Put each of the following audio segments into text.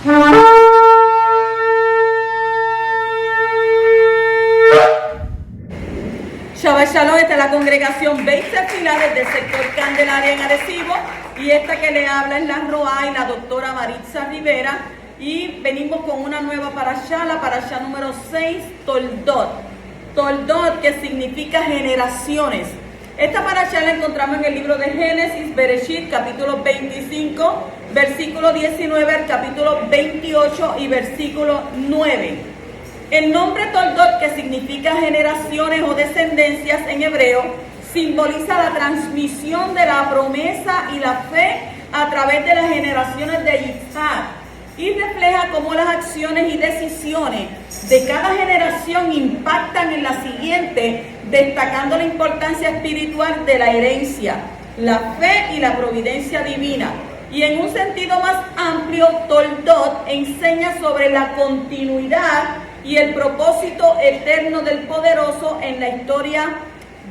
Shabbat Shalom, esta es la congregación 20 Pilares del sector Candelaria en Arecibo, y esta que le habla es la Roa y la doctora Maritza Rivera, y venimos con una nueva parashá, la parashá número 6, Toldot. Toldot, que significa generaciones. Esta parashá la encontramos en el libro de Génesis, Bereshit, capítulo 25, versículo 19 al capítulo 28 y versículo 9. El nombre Toldot, que significa generaciones o descendencias en hebreo, simboliza la transmisión de la promesa y la fe a través de las generaciones de Yitzhak, y refleja cómo las acciones y decisiones de cada generación impactan en la siguiente, destacando la importancia espiritual de la herencia, la fe y la providencia divina. Y en un sentido más amplio, Toldot enseña sobre la continuidad y el propósito eterno del poderoso en la historia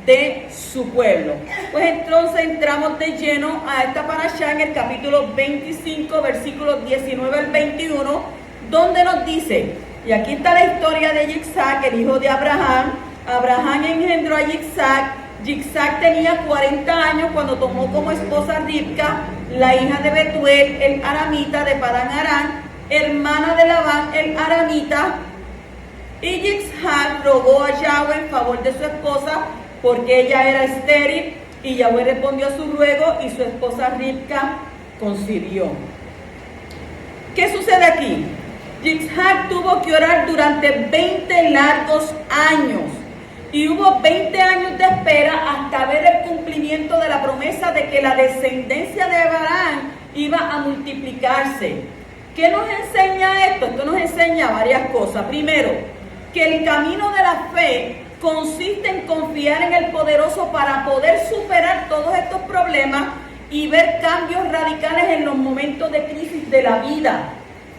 de su pueblo. Pues entonces entramos de lleno a esta parashá en el capítulo 25, versículos 19 al 21, donde nos dice, y aquí está la historia de Yitzhak, el hijo de Abraham. Abraham engendró a Yitzhak. Yitzhak tenía 40 años cuando tomó como esposa a Ribca, la hija de Betuel, el aramita de Padán Aram, hermana de Labán, el aramita. Y Yitzhak rogó a Yahweh en favor de su esposa porque ella era estéril, y Yahweh respondió a su ruego y su esposa Ribca concibió. ¿Qué sucede aquí? Yitzhak tuvo que orar durante 20 largos años, y hubo 20 años de espera hasta ver el cumplimiento de la promesa de que la descendencia de Abraham iba a multiplicarse. ¿Qué nos enseña esto? Esto nos enseña varias cosas. Primero, que el camino de la fe consiste en confiar en el poderoso para poder superar todos estos problemas y ver cambios radicales en los momentos de crisis de la vida.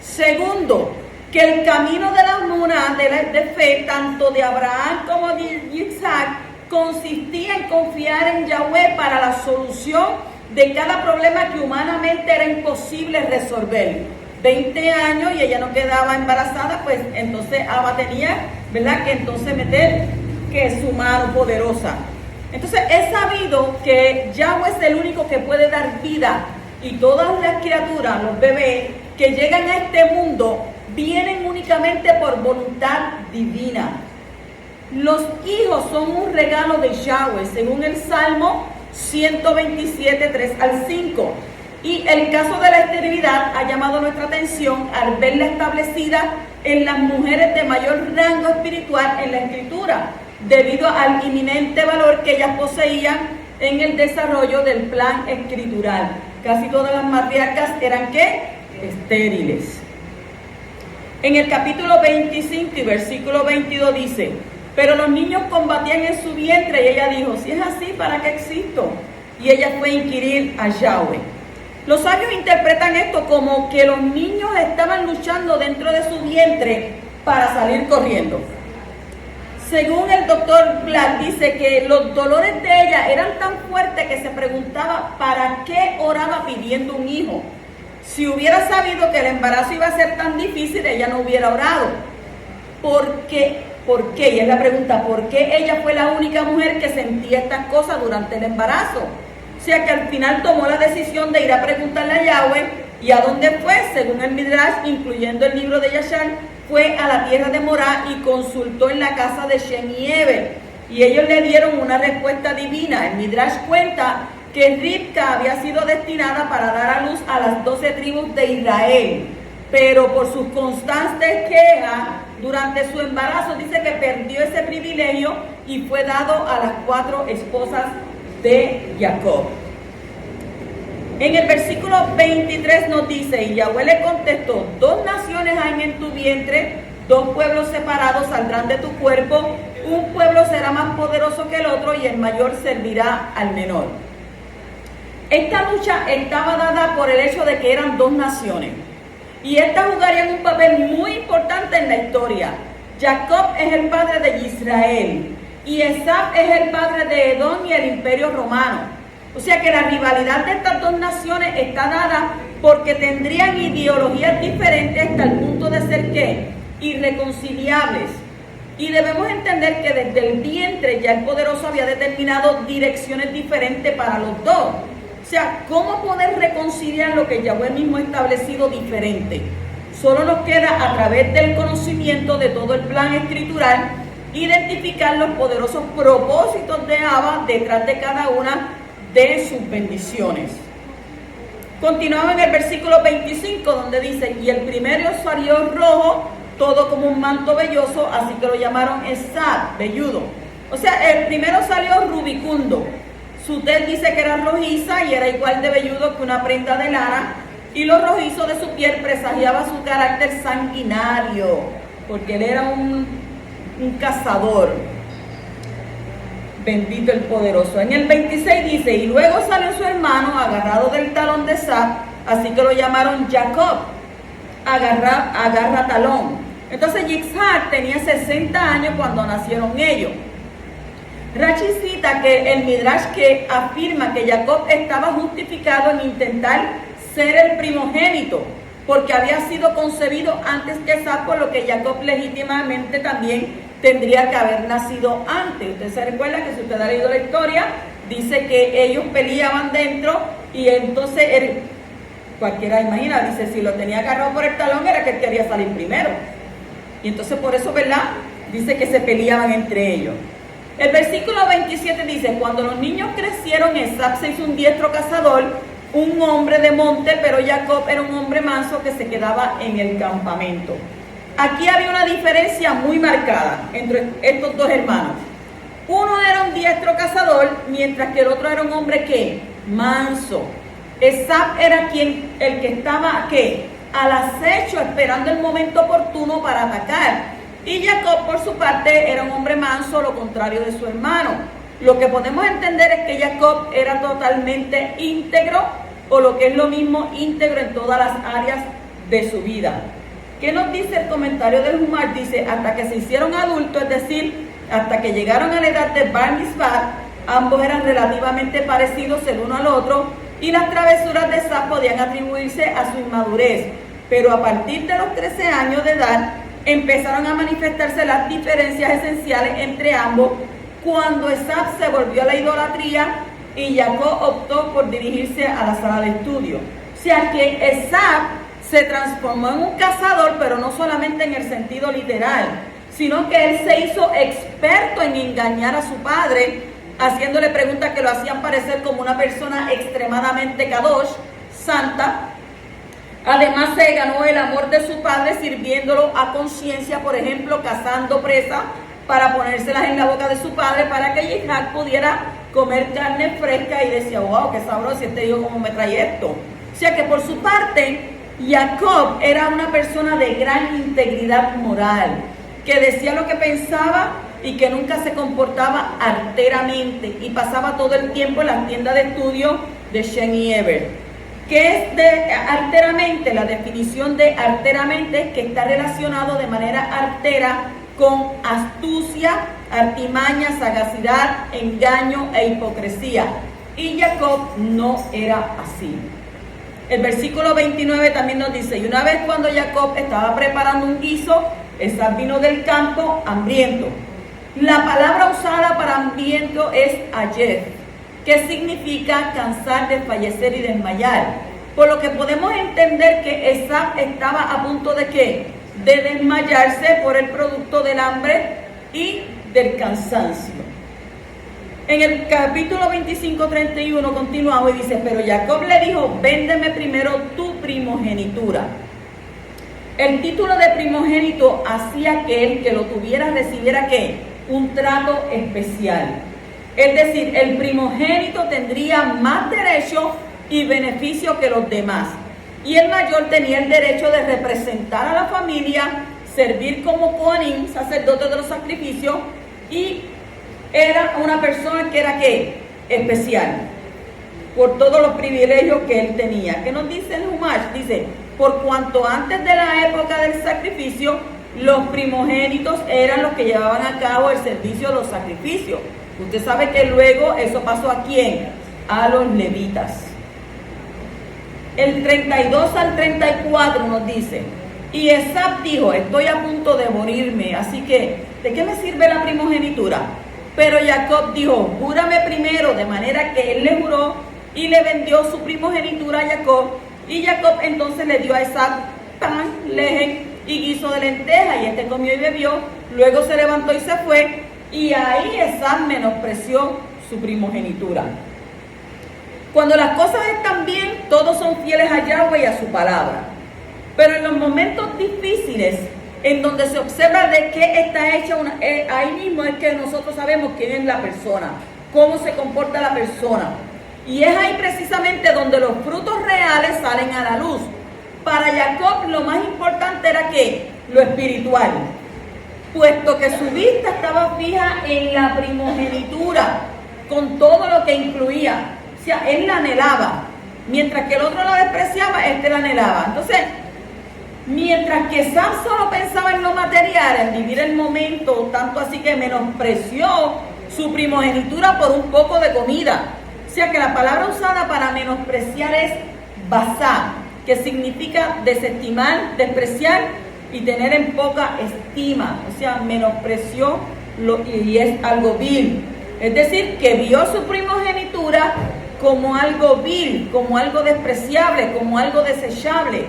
Segundo, que el camino de la muna, de fe, tanto de Abraham como de Yitzhak, consistía en confiar en Yahweh para la solución de cada problema que humanamente era imposible resolver. 20 años y ella no quedaba embarazada, pues entonces Abba tenía, ¿verdad?, que entonces meter que su mano poderosa. Entonces es sabido que Yahweh es el único que puede dar vida, y todas las criaturas, los bebés que llegan a este mundo, vienen únicamente por voluntad divina. Los hijos son un regalo de Yahweh, según el Salmo 127, 3 al 5. Y el caso de la esterilidad ha llamado nuestra atención al verla establecida en las mujeres de mayor rango espiritual en la Escritura, debido al inminente valor que ellas poseían en el desarrollo del plan escritural. Casi todas las matriarcas eran, ¿qué?, estériles. En el capítulo 25 y versículo 22 dice, pero los niños combatían en su vientre, y ella dijo, si es así, ¿para qué existo? Y ella fue a inquirir a Yahweh. Los sabios interpretan esto como que los niños estaban luchando dentro de su vientre para salir corriendo. Según el doctor Black, dice que los dolores de ella eran tan fuertes que se preguntaba para qué oraba pidiendo un hijo. Si hubiera sabido que el embarazo iba a ser tan difícil, ella no hubiera orado. ¿Por qué? ¿Por qué? Y es la pregunta, ¿por qué ella fue la única mujer que sentía estas cosas durante el embarazo? O sea que al final tomó la decisión de ir a preguntarle a Yahweh. ¿Y a dónde fue? Según el Midrash, incluyendo el libro de Yashar, fue a la tierra de Morá y consultó en la casa de Shem y Eber. Y ellos le dieron una respuesta divina. El Midrash cuenta que Ribca había sido destinada para dar a luz a las 12 tribus de Israel. Pero por sus constantes quejas durante su embarazo, dice que perdió ese privilegio y fue dado a las 4 esposas de Jacob. En el versículo 23 nos dice, y Yahweh le contestó, 2 naciones hay en tu vientre, 2 pueblos separados saldrán de tu cuerpo, un pueblo será más poderoso que el otro y el mayor servirá al menor. Esta lucha estaba dada por el hecho de que eran 2 naciones, y estas jugarían un papel muy importante en la historia. Jacob es el padre de Israel, y Esaf es el padre de Edom y el imperio romano. O sea que la rivalidad de estas 2 naciones está dada porque tendrían ideologías diferentes hasta el punto de ser ¿qué? Irreconciliables. Y debemos entender que desde el vientre ya el poderoso había determinado direcciones diferentes para los dos. O sea, ¿cómo poder reconciliar lo que Yahweh mismo ha establecido diferente? Solo nos queda a través del conocimiento de todo el plan escritural identificar los poderosos propósitos de Abba detrás de cada una de sus bendiciones. Continuamos en el versículo 25 donde dice, y el primero salió rojo, todo como un manto velloso, así que lo llamaron Esab, velludo. O sea, el primero salió rubicundo. Su tez dice que era rojiza y era igual de velludo que una prenda de lana, y lo rojizo de su piel presagiaba su carácter sanguinario, porque él era un cazador. Bendito el poderoso. En el 26 dice, y luego salió su hermano agarrado del talón de Esab, así que lo llamaron Jacob, agarra talón. Entonces Yitzhak tenía 60 años cuando nacieron ellos. Rashi cita que el Midrash que afirma que Jacob estaba justificado en intentar ser el primogénito, porque había sido concebido antes que Esab, por lo que Jacob legítimamente también tendría que haber nacido antes. Usted se recuerda que si usted ha leído la historia, dice que ellos peleaban dentro y entonces cualquiera imagina, dice, si lo tenía agarrado por el talón era que él quería salir primero. Y entonces por eso, ¿verdad? Dice que se peleaban entre ellos. El versículo 27 dice, cuando los niños crecieron, Esab se hizo un diestro cazador, un hombre de monte, pero Jacob era un hombre manso que se quedaba en el campamento. Aquí había una diferencia muy marcada entre estos dos hermanos. Uno era un diestro cazador, mientras que el otro era un hombre ¿qué? Manso. Esab era el que estaba ¿qué? Al acecho, esperando el momento oportuno para atacar. Y Jacob, por su parte, era un hombre manso, lo contrario de su hermano. Lo que podemos entender es que Jacob era totalmente íntegro, o lo que es lo mismo, íntegro en todas las áreas de su vida. ¿Qué nos dice el comentario del Humar? Dice, hasta que se hicieron adultos, es decir, hasta que llegaron a la edad de Bar Mitzvah, ambos eran relativamente parecidos el uno al otro, y las travesuras de Esab podían atribuirse a su inmadurez. Pero a partir de los 13 años de edad, empezaron a manifestarse las diferencias esenciales entre ambos, cuando Esab se volvió a la idolatría y Jacob optó por dirigirse a la sala de estudio. O sea que Esab se transformó en un cazador, pero no solamente en el sentido literal, sino que él se hizo experto en engañar a su padre, haciéndole preguntas que lo hacían parecer como una persona extremadamente kadosh, santa. Además se ganó el amor de su padre sirviéndolo a conciencia, por ejemplo, cazando presas para ponérselas en la boca de su padre para que Yitzhak pudiera comer carne fresca, y decía, wow, qué sabroso, este hijo cómo me trae esto. O sea que por su parte, Jacob era una persona de gran integridad moral, que decía lo que pensaba y que nunca se comportaba arteramente, y pasaba todo el tiempo en las tiendas de estudio de Shem y Eber. ¿Qué es de arteramente? La definición de arteramente es que está relacionado de manera artera con astucia, artimaña, sagacidad, engaño e hipocresía. Y Jacob no era así. El versículo 29 también nos dice, y una vez cuando Jacob estaba preparando un guiso, Esab vino del campo hambriento. La palabra usada para hambriento es ayer, que significa cansar, desfallecer y desmayar. Por lo que podemos entender que Esab estaba a punto de ¿qué? De desmayarse por el producto del hambre y del cansancio. En el capítulo 25:31 continuamos y dice, pero Jacob le dijo, véndeme primero tu primogenitura. El título de primogénito hacía que el que lo tuviera recibiera ¿qué? Un trato especial. Es decir, el primogénito tendría más derecho y beneficio que los demás. Y el mayor tenía el derecho de representar a la familia, servir como kohanim, sacerdote de los sacrificios, y era una persona que era ¿qué? Especial, por todos los privilegios que él tenía. ¿Qué nos dice el Humash? Dice, por cuanto antes de la época del sacrificio, los primogénitos eran los que llevaban a cabo el servicio de los sacrificios. Usted sabe que luego eso pasó ¿a quién? A los levitas. el 32 al 34 nos dice: y Esab dijo, estoy a punto de morirme, así que, ¿de qué me sirve la primogenitura? Pero Jacob dijo, júrame primero, de manera que él le juró y le vendió su primogenitura a Jacob. Y Jacob entonces le dio a Esab pan, leche y guiso de lenteja, y este comió y bebió. Luego se levantó y se fue, y ahí Esab menospreció su primogenitura. Cuando las cosas están bien, todos son fieles a Yahweh y a su palabra. Pero en los momentos difíciles, en donde se observa de qué está hecha ahí mismo es que nosotros sabemos quién es la persona, cómo se comporta la persona. Y es ahí precisamente donde los frutos reales salen a la luz. Para Jacob lo más importante era ¿qué? Lo espiritual, puesto que su vista estaba fija en la primogenitura, con todo lo que incluía. O sea, él la anhelaba, mientras que el otro la despreciaba, este la anhelaba. Entonces, mientras que Sam solo pensaba en lo material, en vivir el momento, tanto así que menospreció su primogenitura por un poco de comida. O sea que la palabra usada para menospreciar es basar, que significa desestimar, despreciar y tener en poca estima. O sea, menospreció y es algo vil. Es decir, que vio su primogenitura como algo vil, como algo despreciable, como algo desechable.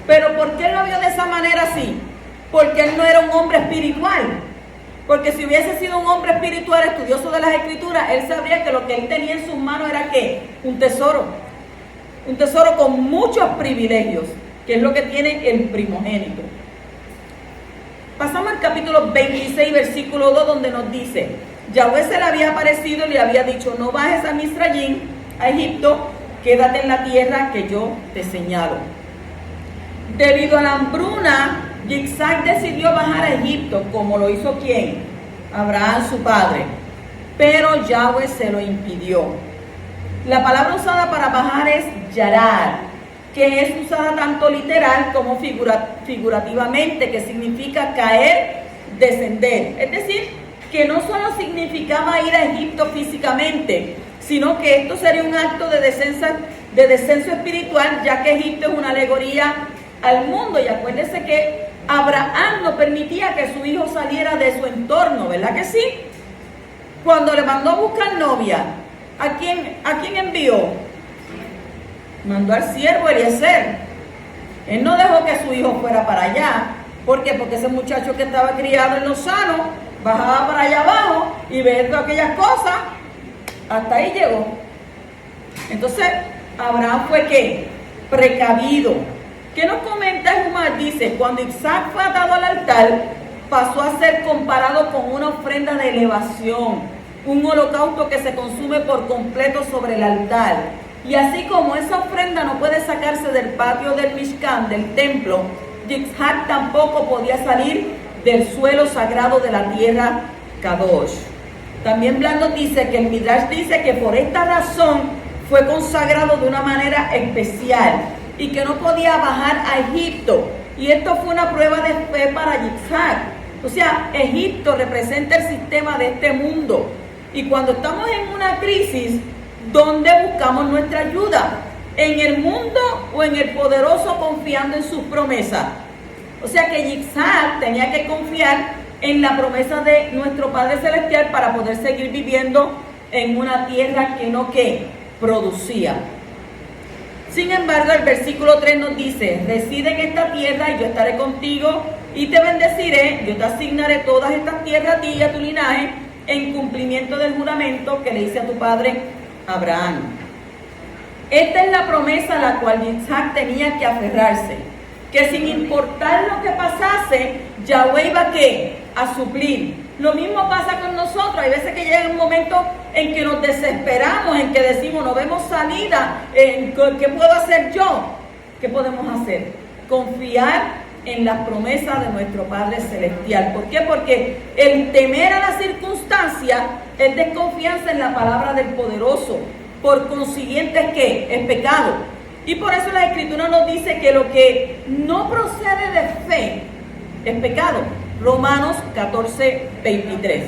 Pero ¿por qué él lo vio de esa manera así? Porque él no era un hombre espiritual. Porque si hubiese sido un hombre espiritual, estudioso de las Escrituras, él sabría que lo que él tenía en sus manos era ¿qué? Un tesoro. Un tesoro con muchos privilegios, que es lo que tiene el primogénito. Pasamos al capítulo 26, versículo 2, donde nos dice: Yahweh se le había aparecido y le había dicho, no bajes a Misrayim, a Egipto, quédate en la tierra que yo te señalo. Debido a la hambruna, Yitzhak decidió bajar a Egipto, como lo hizo ¿quién? Abraham, su padre. Pero Yahweh se lo impidió. La palabra usada para bajar es yarar, que es usada tanto literal como figurativamente, que significa caer, descender. Es decir, que no solo significaba ir a Egipto físicamente, sino que esto sería un acto de descenso espiritual, ya que Egipto es una alegoría al mundo. Y acuérdense que Abraham no permitía que su hijo saliera de su entorno, ¿verdad que sí? Cuando le mandó a buscar novia, ¿a quién envió? Mandó al siervo Eliezer. Él no dejó que su hijo fuera para allá. ¿Por qué? Porque ese muchacho que estaba criado en Lozano bajaba para allá abajo y viendo aquellas cosas, hasta ahí llegó. Entonces, Abraham fue ¿qué? Precavido. ¿Qué nos comenta Jumar? Dice, cuando Isaac fue atado al altar, pasó a ser comparado con una ofrenda de elevación, un holocausto que se consume por completo sobre el altar. Y así como esa ofrenda no puede sacarse del patio del Mishkan, del templo, Isaac tampoco podía salir del suelo sagrado de la tierra Kadosh. También Blando dice que el Midrash dice que por esta razón fue consagrado de una manera especial y que no podía bajar a Egipto. Y esto fue una prueba de fe para Isaac. O sea, Egipto representa el sistema de este mundo. Y cuando estamos en una crisis, ¿dónde buscamos nuestra ayuda? ¿En el mundo o en el poderoso confiando en sus promesas? O sea que Isaac tenía que confiar en la promesa de nuestro Padre Celestial para poder seguir viviendo en una tierra que no producía. Sin embargo, el versículo 3 nos dice, reside en esta tierra y yo estaré contigo y te bendeciré, yo te asignaré todas estas tierras a ti y a tu linaje en cumplimiento del juramento que le hice a tu padre Abraham. Esta es la promesa a la cual Isaac tenía que aferrarse, que sin importar lo que pasase, Yahweh iba a suplir. Lo mismo pasa con nosotros. Hay veces que llega un momento en que nos desesperamos, en que decimos, no vemos salida, ¿qué puedo hacer yo? ¿Qué podemos hacer? Confiar en las promesas de nuestro Padre Celestial. ¿Por qué? Porque el temer a las circunstancias es desconfianza en la palabra del Poderoso. Por consiguiente, ¿qué? Es pecado. Y por eso la Escritura nos dice que lo que no procede de fe es pecado. Romanos 14, 23.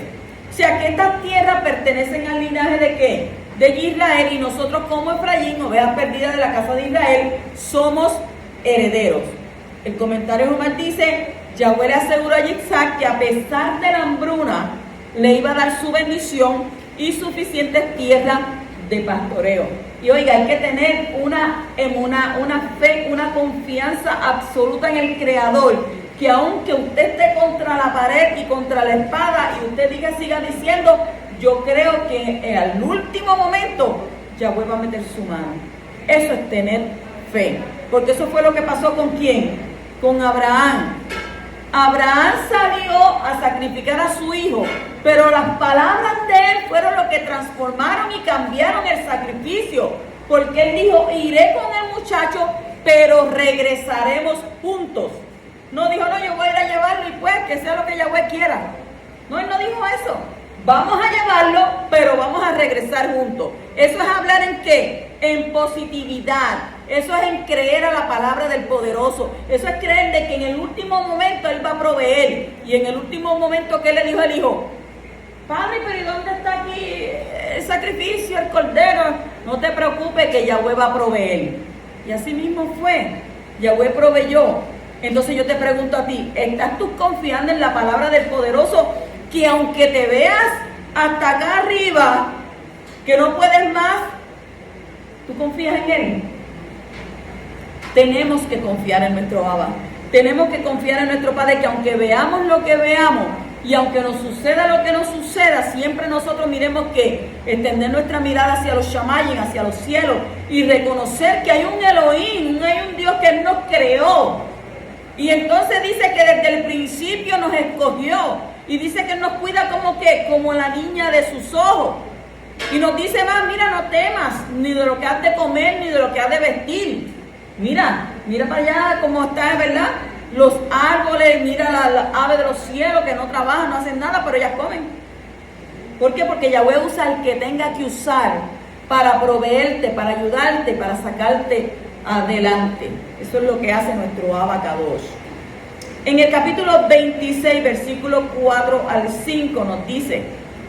O sea que estas tierras pertenecen al linaje de ¿qué? de Israel y nosotros como Efraín, ovejas perdidas de la casa de Israel, somos herederos. El comentario de Omar dice, Yahweh le aseguró a Yitzhak que a pesar de la hambruna, le iba a dar su bendición y suficientes tierras de pastoreo. Y oiga, hay que tener una fe, una confianza absoluta en el Creador, que aunque usted esté contra la pared y contra la espada y usted siga diciendo, yo creo que al último momento Yahweh va a meter su mano. Eso es tener fe, porque eso fue lo que pasó con ¿quién? Con Abraham. Abraham salió a sacrificar a su hijo, pero las palabras de él fueron lo que transformaron y cambiaron el sacrificio, porque él dijo, iré con el muchacho, pero regresaremos juntos. No dijo, no, yo voy a ir a llevarlo y pues que sea lo que Yahweh quiera. No, él no dijo eso. Vamos a llevarlo, pero vamos a regresar juntos. Eso es hablar ¿en qué? En positividad. Eso es en creer a la palabra del poderoso. Eso es creer de que en el último momento Él va a proveer. Y en el último momento, ¿qué le dijo al hijo? Padre, pero ¿y dónde está aquí el sacrificio, el cordero? No te preocupes que Yahweh va a proveer. Y así mismo fue. Yahweh proveyó. Entonces yo te pregunto a ti, ¿estás tú confiando en la palabra del poderoso? Que aunque te veas hasta acá arriba, que no puedes más, ¿tú confías en Él? Tenemos que confiar en nuestro Abba. Tenemos que confiar en nuestro Padre, que aunque veamos lo que veamos y aunque nos suceda lo que nos suceda, siempre nosotros miremos que extender nuestra mirada hacia los Shamayim, hacia los cielos, y reconocer que hay un Elohim, hay un Dios que Él nos creó. Y entonces dice que desde el principio nos escogió. Y dice que Él nos cuida como la niña de sus ojos. Y nos dice más, mira, no temas ni de lo que has de comer, ni de lo que has de vestir. Mira para allá cómo está, ¿verdad? Los árboles, mira las aves de los cielos que no trabajan, no hacen nada, pero ellas comen. ¿Por qué? Porque Yahweh usa al que tenga que usar para proveerte, para ayudarte, para sacarte adelante. Eso es lo que hace nuestro Abba Kadosh. En el capítulo 26, versículo 4 al 5 nos dice,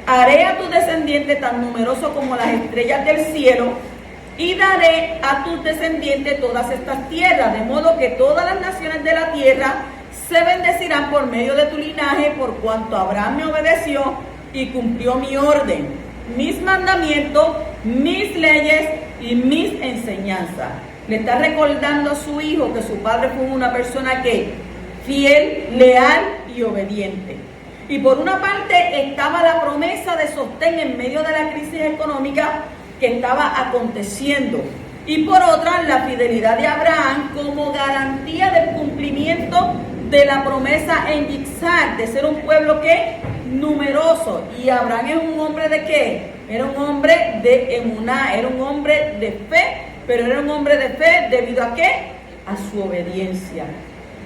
haré a tu descendiente tan numeroso como las estrellas del cielo, y daré a tus descendientes todas estas tierras, de modo que todas las naciones de la tierra se bendecirán por medio de tu linaje, por cuanto Abraham me obedeció y cumplió mi orden, mis mandamientos, mis leyes y mis enseñanzas. Le está recordando a su hijo que su padre fue una persona que fiel, leal y obediente. Y por una parte estaba la promesa de sostén en medio de la crisis económica que estaba aconteciendo. Y por otra, la fidelidad de Abraham como garantía del cumplimiento de la promesa en Yitzhak, de ser un pueblo que numeroso. Y Abraham es un hombre de ¿qué? Era un hombre de emuná, era un hombre de fe, pero era un hombre de fe debido a ¿qué? A su obediencia.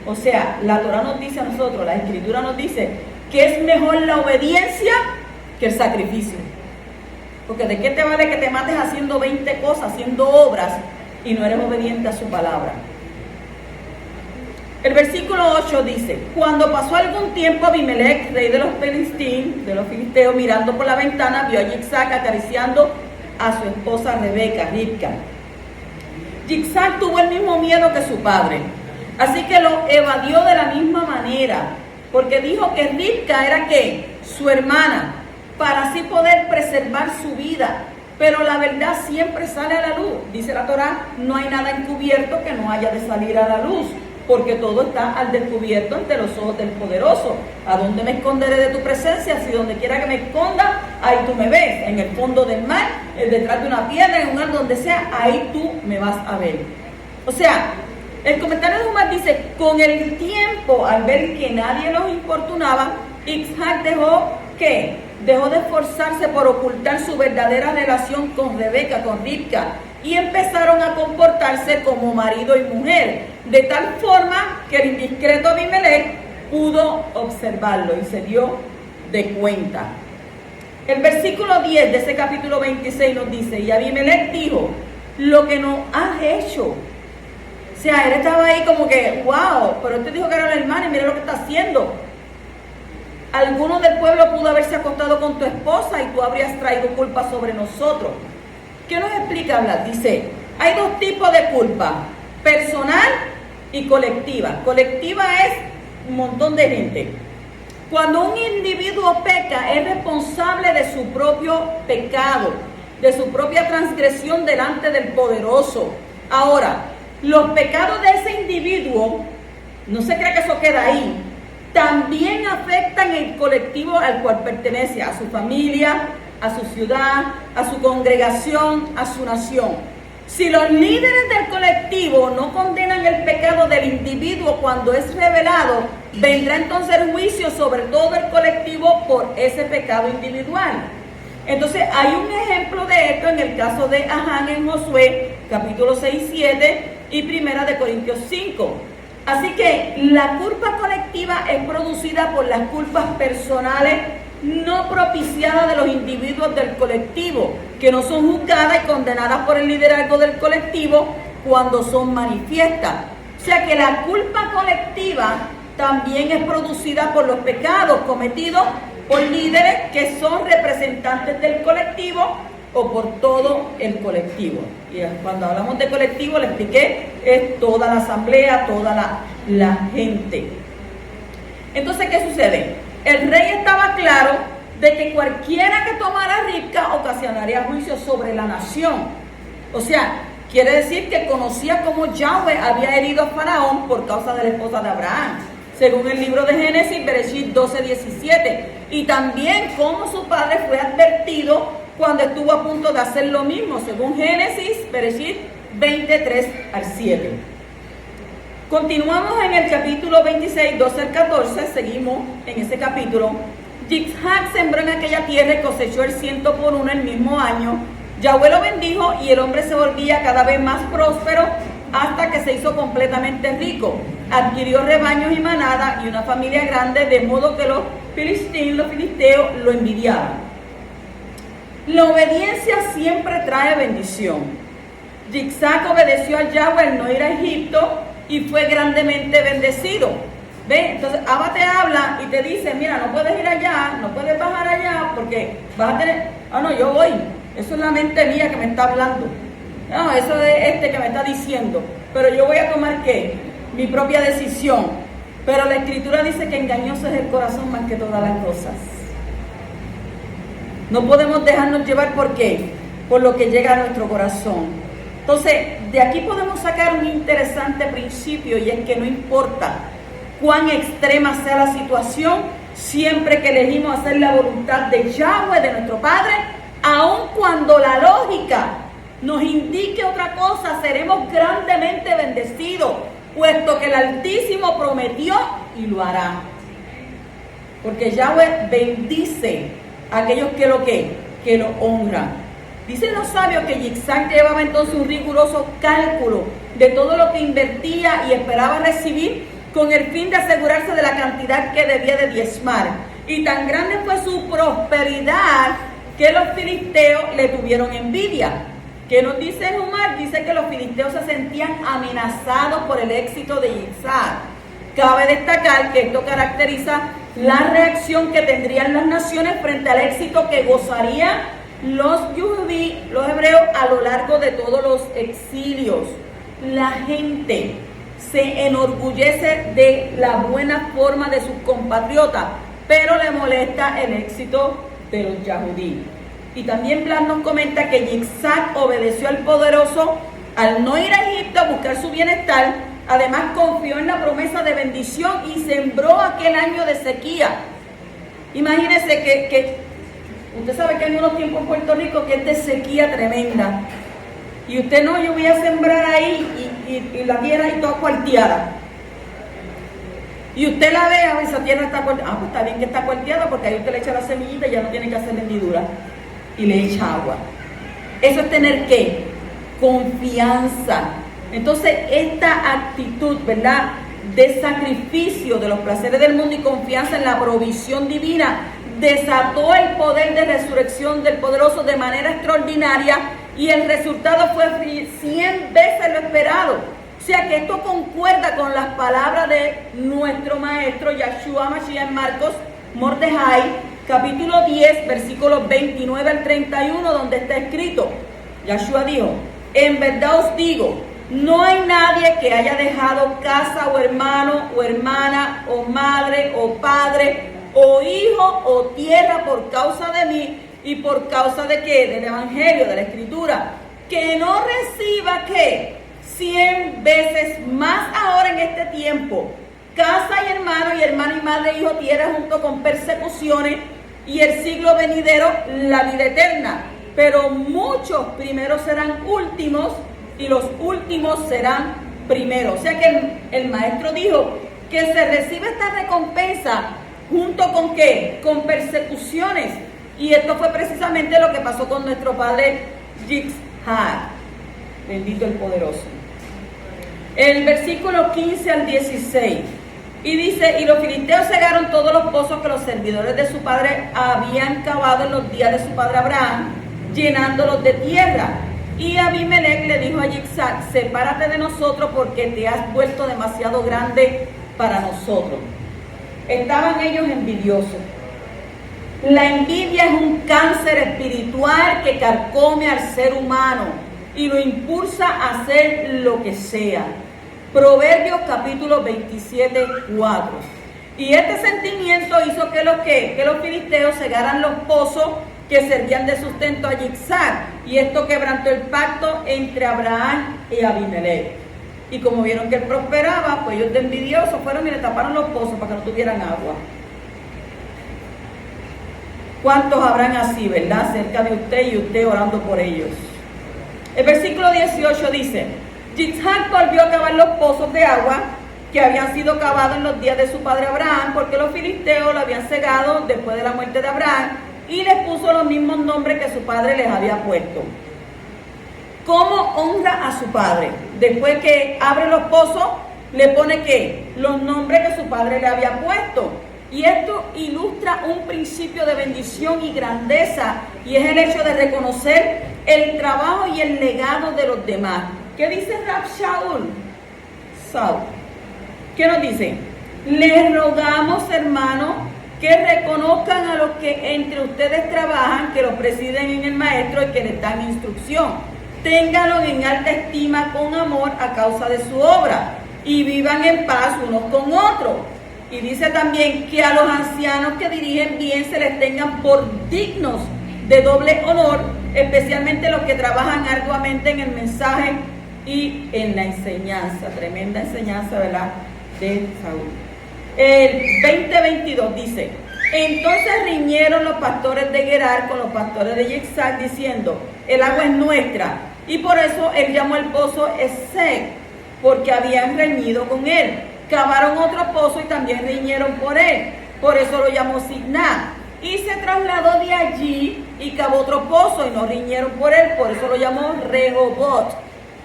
O sea, la Torah nos dice a nosotros, la Escritura nos dice que es mejor la obediencia que el sacrificio. Porque ¿de qué te vale que te mates haciendo 20 cosas, haciendo obras y no eres obediente a su palabra? El versículo 8 dice, cuando pasó algún tiempo, Abimelech, rey de los filisteos, mirando por la ventana, vio a Yitzhak acariciando a su esposa Rebeca, Ribca. Yitzhak tuvo el mismo miedo que su padre, así que lo evadió de la misma manera, porque dijo que Ribca era ¿qué? Su hermana, para así poder preservar su vida. Pero la verdad siempre sale a la luz. Dice la Torá, no hay nada encubierto que no haya de salir a la luz, porque todo está al descubierto ante los ojos del poderoso. ¿A dónde me esconderé de tu presencia? Si donde quiera que me esconda, ahí tú me ves. En el fondo del mar, detrás de una piedra, en un lugar donde sea, ahí tú me vas a ver. O sea, el comentario de Umar dice, con el tiempo, al ver que nadie los importunaba, Yitzhak dejó ¿qué? Dejó de esforzarse por ocultar su verdadera relación con Rebeca, con Ribca, y empezaron a comportarse como marido y mujer, de tal forma que el indiscreto Abimelech pudo observarlo y se dio de cuenta. El versículo 10 de ese capítulo 26 nos dice, y Abimelech dijo, lo que nos has hecho. O sea, él estaba ahí como que, wow, pero él te dijo que era la hermana y mira lo que está haciendo. Alguno del pueblo pudo haberse acostado con tu esposa y tú habrías traído culpa sobre nosotros. ¿Qué nos explica hablar? Dice, hay dos tipos de culpa, personal y colectiva. Colectiva es un montón de gente. Cuando un individuo peca, es responsable de su propio pecado, de su propia transgresión delante del poderoso. Ahora, los pecados de ese individuo, no se cree que eso queda ahí, también afectan el colectivo al cual pertenece, a su familia, a su ciudad, a su congregación, a su nación. Si los líderes del colectivo no condenan el pecado del individuo cuando es revelado, vendrá entonces el juicio sobre todo el colectivo por ese pecado individual. Entonces hay un ejemplo de esto en el caso de Ahán en Josué, capítulo 6 y 7 y 1 Corintios 5. Así que la culpa colectiva es producida por las culpas personales no propiciadas de los individuos del colectivo, que no son juzgadas y condenadas por el liderazgo del colectivo cuando son manifiestas. O sea que la culpa colectiva también es producida por los pecados cometidos por líderes que son representantes del colectivo o por todo el colectivo. Y cuando hablamos de colectivo, le expliqué, es toda la asamblea, toda la gente. Entonces, ¿qué sucede? El rey estaba claro de que cualquiera que tomara Ribca ocasionaría juicio sobre la nación. O sea, quiere decir que conocía cómo Yahweh había herido a Faraón por causa de la esposa de Abraham, según el libro de Génesis, Bereshit 12:17. Y también cómo su padre fue advertido cuando estuvo a punto de hacer lo mismo, según Génesis, Bereshit 23 al 7. Continuamos en el capítulo 26, 12 al 14, seguimos en ese capítulo. Yitzhak sembró en aquella tierra y cosechó el 100 por 1 el mismo año. Yahweh lo bendijo y el hombre se volvía cada vez más próspero hasta que se hizo completamente rico. Adquirió rebaños y manadas y una familia grande, de modo que los filisteos lo envidiaban. La obediencia siempre trae bendición. Yitzhak obedeció a Yahweh al no ir a Egipto y fue grandemente bendecido. ¿Ve? Entonces Abba te habla y te dice, mira, no puedes ir allá, no puedes bajar allá porque vas a tener, no, yo voy. Eso es la mente mía que me está hablando. No, eso es que me está diciendo. Pero yo voy a tomar, ¿qué? Mi propia decisión. Pero la Escritura dice que engañoso es el corazón más que todas las cosas. No podemos dejarnos llevar, ¿por qué? Por lo que llega a nuestro corazón. Entonces, de aquí podemos sacar un interesante principio, y es que no importa cuán extrema sea la situación, siempre que elegimos hacer la voluntad de Yahweh, de nuestro Padre, aun cuando la lógica nos indique otra cosa, seremos grandemente bendecidos, puesto que el Altísimo prometió y lo hará. Porque Yahweh bendice a aquellos que lo honran. Dicen los sabios que Yitzhak llevaba entonces un riguroso cálculo de todo lo que invertía y esperaba recibir, con el fin de asegurarse de la cantidad que debía de diezmar. Y tan grande fue su prosperidad que los filisteos le tuvieron envidia. ¿Qué nos dice Jumar? Dice que los filisteos se sentían amenazados por el éxito de Yitzhak. Cabe destacar que esto caracteriza la reacción que tendrían las naciones frente al éxito que gozarían los hebreos a lo largo de todos los exilios. La gente se enorgullece de la buena forma de sus compatriotas, pero le molesta el éxito de los yahudí. Y también Blas nos comenta que Yitzhak obedeció al poderoso al no ir a Egipto a buscar su bienestar. Además confió en la promesa de bendición y sembró aquel año de sequía. Imagínense que usted sabe que hay unos tiempos en Puerto Rico que es de sequía tremenda. Y usted no, yo voy a sembrar ahí y la tierra ahí toda cuarteada. Y usted la ve, a ver, esa tierra está cuarteada. Ah, pues está bien que está cuarteada porque ahí usted le echa la semillita y ya no tiene que hacer hendidura. Y le echa agua. Eso es tener ¿qué? Confianza. Entonces, esta actitud, ¿verdad?, de sacrificio de los placeres del mundo y confianza en la provisión divina, desató el poder de resurrección del poderoso de manera extraordinaria, y el resultado fue 100 veces lo esperado. O sea que esto concuerda con las palabras de nuestro maestro Yahshua Mashiach en Marcos Mordejai, capítulo 10, versículos 29 al 31, donde está escrito: Yahshua dijo, en verdad os digo, no hay nadie que haya dejado casa o hermano o hermana o madre o padre o hijo o tierra por causa de mí y por causa de qué, del evangelio, de la escritura, que no reciba qué, 100 veces más ahora en este tiempo, casa y hermano y madre, hijo, tierra, junto con persecuciones y el siglo venidero, la vida eterna. Pero muchos primeros serán últimos y los últimos serán primeros. O sea que el maestro dijo que se recibe esta recompensa junto con ¿qué? Con persecuciones. Y esto fue precisamente lo que pasó con nuestro padre Yitzhak. Bendito el poderoso. El versículo 15 al 16. Y dice, y los filisteos cegaron todos los pozos que los servidores de su padre habían cavado en los días de su padre Abraham, llenándolos de tierra. Y Abimelech le dijo a Yitzhak, sepárate de nosotros porque te has vuelto demasiado grande para nosotros. Estaban ellos envidiosos. La envidia es un cáncer espiritual que carcome al ser humano y lo impulsa a hacer lo que sea. Proverbios capítulo 27, 4. Y este sentimiento hizo que los filisteos cegaran los pozos que servían de sustento a Yitzhak. Y esto quebrantó el pacto entre Abraham y Abimelech. Y como vieron que él prosperaba, pues ellos de envidiosos fueron y le taparon los pozos para que no tuvieran agua. ¿Cuántos habrán así, verdad? Cerca de usted y usted orando por ellos. El versículo 18 dice, Yitzhak volvió a cavar los pozos de agua que habían sido cavados en los días de su padre Abraham, porque los filisteos lo habían cegado después de la muerte de Abraham, y les puso los mismos nombres que su padre les había puesto. ¿Cómo honra a su padre? Después que abre los pozos, le pone ¿qué? Los nombres que su padre le había puesto. Y esto ilustra un principio de bendición y grandeza, y es el hecho de reconocer el trabajo y el legado de los demás. ¿Qué dice Rab Shaul? ¿Qué nos dice? Les rogamos, hermanos, que reconozcan a los que entre ustedes trabajan, que los presiden en el maestro y que les dan instrucción. Ténganlos en alta estima con amor a causa de su obra y vivan en paz unos con otros. Y dice también que a los ancianos que dirigen bien se les tengan por dignos de doble honor, especialmente los que trabajan arduamente en el mensaje y en la enseñanza. Tremenda enseñanza, ¿verdad? De Saúl. El 20:22 dice, entonces riñeron los pastores de Gerar con los pastores de Yitzhak diciendo, el agua es nuestra. Y por eso él llamó el pozo Esek, porque habían reñido con él. Cavaron otro pozo y también riñeron por él. Por eso lo llamó Signá. Y se trasladó de allí y cavó otro pozo y no riñeron por él. Por eso lo llamó Rehobot.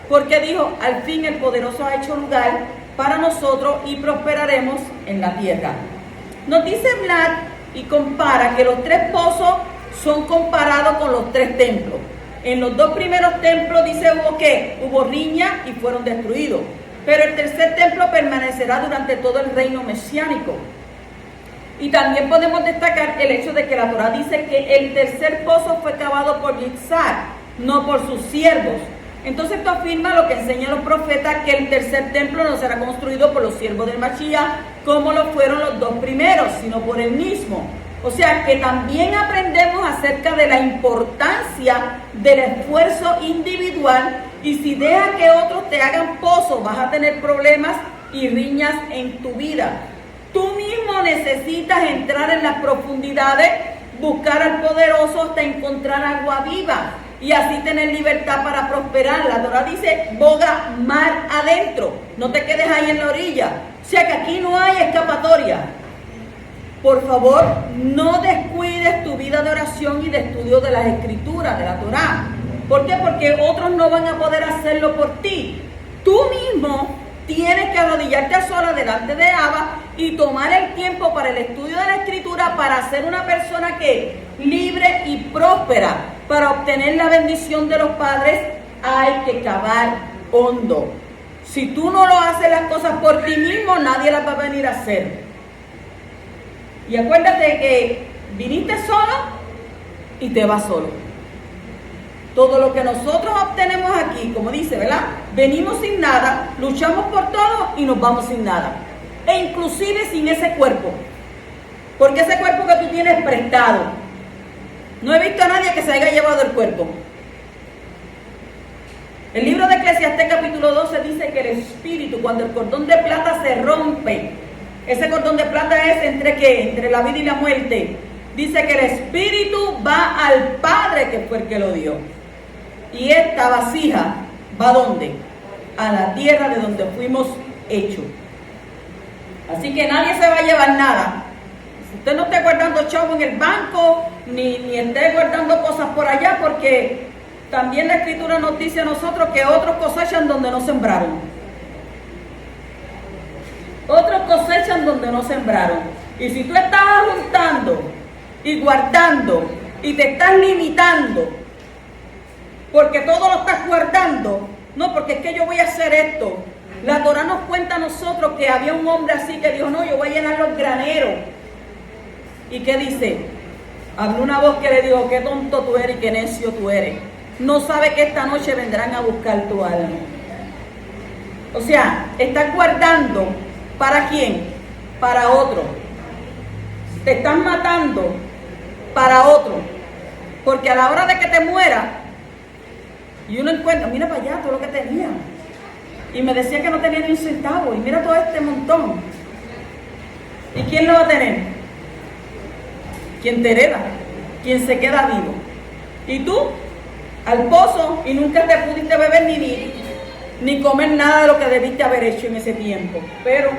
Porque dijo, al fin el poderoso ha hecho lugar para nosotros y prosperaremos en la tierra. Nos dice Vlad y compara que los 3 pozos son comparados con los 3 templos. En los 2 primeros templos dice hubo ¿qué? Hubo riña y fueron destruidos. Pero el tercer templo permanecerá durante todo el reino mesiánico. Y también podemos destacar el hecho de que la Torá dice que el tercer pozo fue cavado por Yitzhak, no por sus siervos. Entonces esto afirma lo que enseñan los profetas, que el tercer templo no será construido por los siervos del Mashiach, como lo fueron los 2 primeros, sino por él mismo. O sea que también aprendemos acerca de la importancia del esfuerzo individual, y si dejas que otros te hagan pozos, vas a tener problemas y riñas en tu vida. Tú mismo necesitas entrar en las profundidades, buscar al poderoso hasta encontrar agua viva y así tener libertad para prosperar. La Torá dice, boga mar adentro, no te quedes ahí en la orilla. O sea que aquí no hay escapatoria. Por favor, no descuides tu vida de oración y de estudio de las escrituras, de la Torá. ¿Por qué? Porque otros no van a poder hacerlo por ti. Tú mismo tienes que arrodillarte a solas delante de Abba y tomar el tiempo para el estudio de la escritura para ser una persona que libre y próspera. Para obtener la bendición de los padres hay que cavar hondo. Si tú no lo haces las cosas por ti mismo, nadie las va a venir a hacer. Y acuérdate que viniste solo y te vas solo. Todo lo que nosotros obtenemos aquí, como dice, ¿verdad? Venimos sin nada, luchamos por todo y nos vamos sin nada. E inclusive sin ese cuerpo. Porque ese cuerpo que tú tienes es prestado. No he visto a nadie que se haya llevado el cuerpo. El libro de Eclesiastés capítulo 12 dice que el espíritu, cuando el cordón de plata se rompe, ese cordón de plata es ¿entre qué? Entre la vida y la muerte. Dice que el espíritu va al Padre, que fue el que lo dio. Y esta vasija va ¿a dónde? A la tierra de donde fuimos hechos. Así que nadie se va a llevar nada. Si usted no esté guardando chavo en el banco, ni esté guardando cosas por allá, porque también la Escritura nos dice a nosotros que otros cosechan donde no sembraron. Otros cosechan donde no sembraron. Y si tú estás juntando y guardando y te estás limitando, porque todo lo estás guardando, no, porque es que yo voy a hacer esto. La Torá nos cuenta a nosotros que había un hombre así que dijo, no, yo voy a llenar los graneros. ¿Y qué dice? Habló una voz que le dijo, qué tonto tú eres y qué necio tú eres. No sabe que esta noche vendrán a buscar tu alma. O sea, estás guardando, ¿para quién? Para otro. Te están matando para otro. Porque a la hora de que te mueras, y uno encuentra, mira para allá todo lo que tenía. Y me decía que no tenía ni un centavo. Y mira todo este montón. ¿Y quién lo va a tener? Quien te hereda. Quien se queda vivo. Y tú, al pozo, y nunca te pudiste beber ni comer nada de lo que debiste haber hecho en ese tiempo. Pero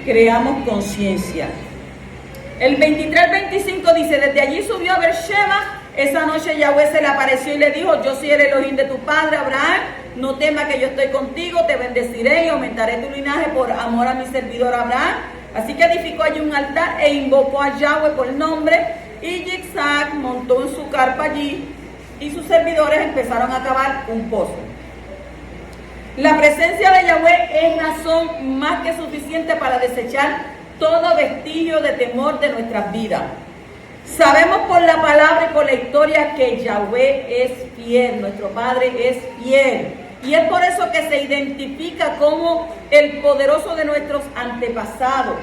creamos conciencia. El 23-25 dice, desde allí subió a Beersheba. Esa noche Yahweh se le apareció y le dijo, yo soy el Elohim de tu padre Abraham, no temas que yo estoy contigo, te bendeciré y aumentaré tu linaje por amor a mi servidor Abraham. Así que edificó allí un altar e invocó a Yahweh por nombre, y Yitzhak montó en su carpa allí y sus servidores empezaron a cavar un pozo. La presencia de Yahweh es razón más que suficiente para desechar todo vestigio de temor de nuestras vidas. Sabemos por la palabra y por la historia que Yahweh es fiel, nuestro Padre es fiel. Y es por eso que se identifica como el poderoso de nuestros antepasados.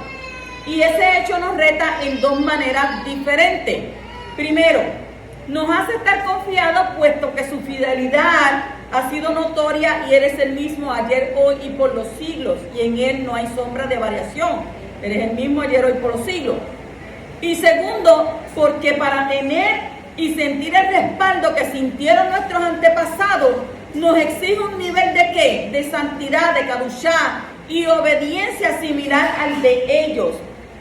Y ese hecho nos reta en dos maneras diferentes. Primero, nos hace estar confiados puesto que su fidelidad ha sido notoria y Él es el mismo ayer, hoy y por los siglos. Y en Él no hay sombra de variación. Él es el mismo ayer, hoy y por los siglos. Y segundo, porque para tener y sentir el respaldo que sintieron nuestros antepasados, nos exige un nivel de ¿qué? De santidad, de kadushá y obediencia similar al de ellos.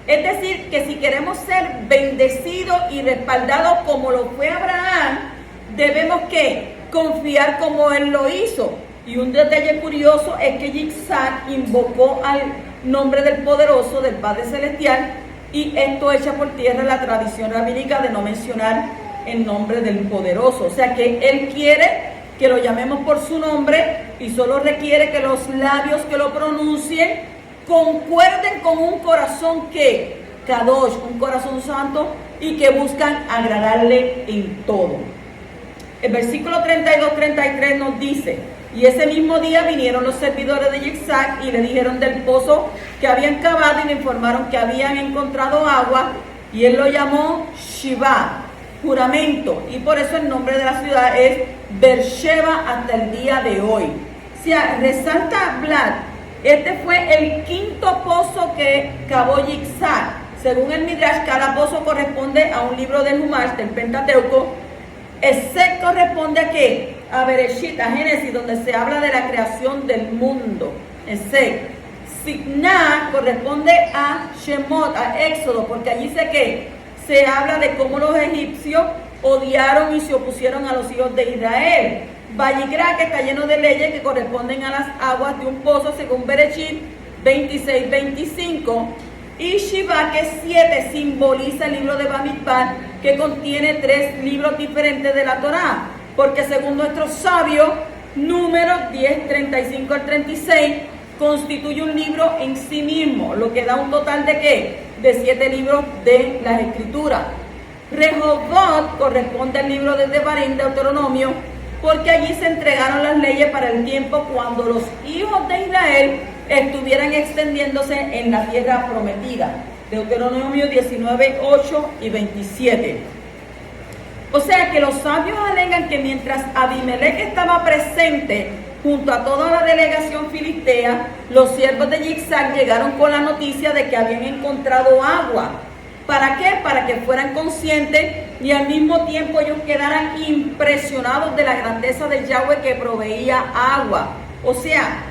Es decir, que si queremos ser bendecidos y respaldados como lo fue Abraham, debemos ¿qué? Confiar como él lo hizo. Y un detalle curioso es que Yitzhak invocó al nombre del poderoso, del Padre Celestial, y esto echa por tierra la tradición rabínica de no mencionar el nombre del poderoso. O sea que él quiere que lo llamemos por su nombre y solo requiere que los labios que lo pronuncien concuerden con un corazón que, Kadosh, un corazón santo, y que buscan agradarle en todo. El versículo 32-33 nos dice, y ese mismo día vinieron los servidores de Yitzhak y le dijeron del pozo que habían cavado y le informaron que habían encontrado agua, y él lo llamó Shiva, juramento, y por eso el nombre de la ciudad es Beersheba hasta el día de hoy. O sea, resalta Vlad, este fue el quinto pozo que cavó Yitzhak. Según el Midrash, cada pozo corresponde a un libro del Humash, del Pentateuco. Ese corresponde a ¿qué? A Bereshit, a Génesis, donde se habla de la creación del mundo. Ese Signá corresponde a Shemot, a Éxodo, porque allí se habla de cómo los egipcios odiaron y se opusieron a los hijos de Israel. Vayikra, que está lleno de leyes que corresponden a las aguas de un pozo, según Bereshit 26-25. Y Shiva, que es 7, simboliza el libro de Bamidbar, que contiene 3 libros diferentes de la Torá. Porque según nuestros sabios, Números 10:35 al 36, constituye un libro en sí mismo, lo que da un total de ¿qué? De 7 libros de las Escrituras. Rehoboth corresponde al libro de Devarim, Deuteronomio, porque allí se entregaron las leyes para el tiempo cuando los hijos de Israel estuvieran extendiéndose en la tierra prometida. Deuteronomio 19, 8 y 27. O sea que los sabios alegan que mientras Abimelech estaba presente junto a toda la delegación filistea, los siervos de Yitzhak llegaron con la noticia de que habían encontrado agua. ¿Para qué? Para que fueran conscientes y al mismo tiempo ellos quedaran impresionados de la grandeza de Yahweh que proveía agua. O sea,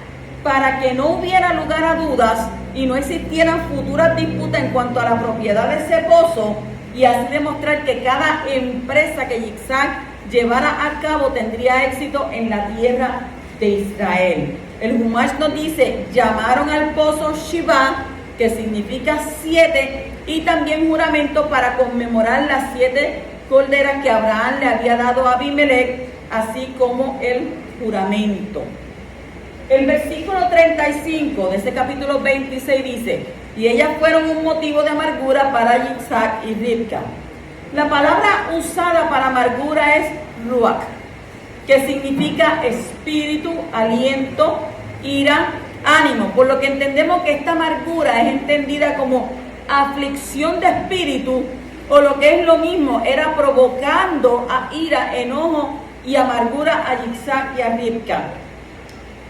para que no hubiera lugar a dudas y no existieran futuras disputas en cuanto a la propiedad de ese pozo, y así demostrar que cada empresa que Yitzhak llevara a cabo tendría éxito en la tierra de Israel. El Humash nos dice, llamaron al pozo Shiva, que significa 7, y también juramento para conmemorar las 7 corderas que Abraham le había dado a Abimelech, así como el juramento. El versículo 35 de ese capítulo 26 dice, y ellas fueron un motivo de amargura para Yitzhak y Ribka. La palabra usada para amargura es ruach, que significa espíritu, aliento, ira, ánimo, por lo que entendemos que esta amargura es entendida como aflicción de espíritu, o lo que es lo mismo, era provocando a ira, enojo y amargura a Yitzhak y a Ribka.